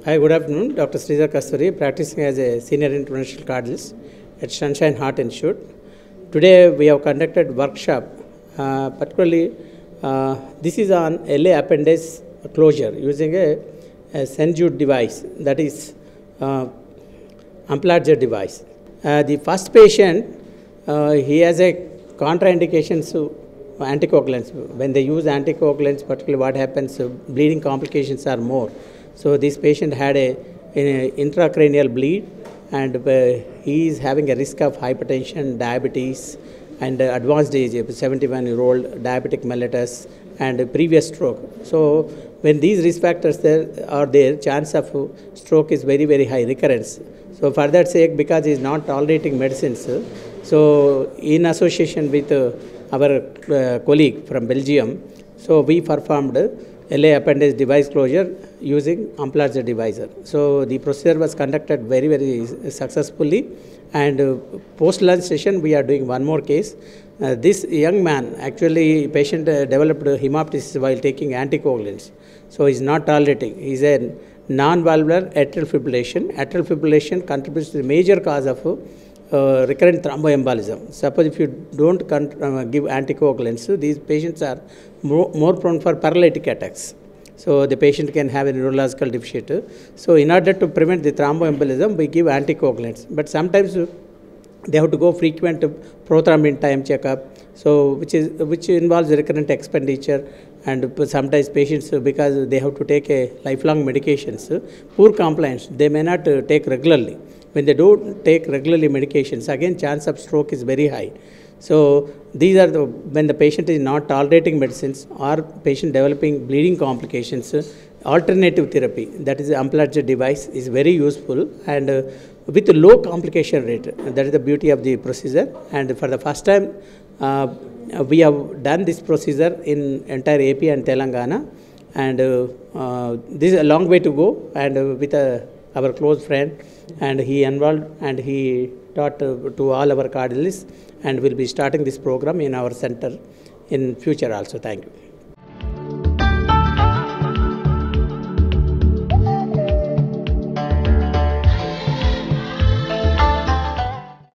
Hi, good afternoon. Dr. Sridhar practicing as a senior interventional cardiologist at Sunshine Heart Institute. Today we have conducted workshop, particularly this is on LA appendage closure using a St. Jude device, that is Amplatzer device. The first patient, he has a contraindications to anticoagulants. When they use anticoagulants, particularly what happens, bleeding complications are more. So this patient had an intracranial bleed, and he is having a risk of hypertension, diabetes, and advanced age, 71-year-old diabetic mellitus, and previous stroke. So when these risk factors are there, chance of stroke is very, very high, recurrence. So for that sake, because he is not tolerating medicines, so in association with our colleague from Belgium, so we performed LA appendage device closure using Amplatzer device. So the procedure was conducted very, very successfully, and post-lunch session we are doing one more case. This young man, actually patient developed hemoptysis while taking anticoagulants. So he is not tolerating. He is a non-valvular atrial fibrillation. Atrial fibrillation contributes to the major cause of recurrent thromboembolism. Suppose if you don't give anticoagulants, these patients are more prone for paralytic attacks. So the patient can have a neurological deficit. So in order to prevent the thromboembolism, we give anticoagulants. But sometimes they have to go frequent prothrombin time checkup, so which involves recurrent expenditure, and sometimes patients, because they have to take a lifelong medications, poor compliance, they may not take regularly. When they don't take regularly medications, again chance of stroke is very high. So these are when the patient is not tolerating medicines or patient developing bleeding complications, alternative therapy, that is Amplatzer device, is very useful, and with a low complication rate. That is the beauty of the procedure. And for the first time, we have done this procedure in entire AP and Telangana, and this is a long way to go, and with our close friend, and he involved and he taught to all our cardiologists, and will be starting this program in our center in future also. Thank you.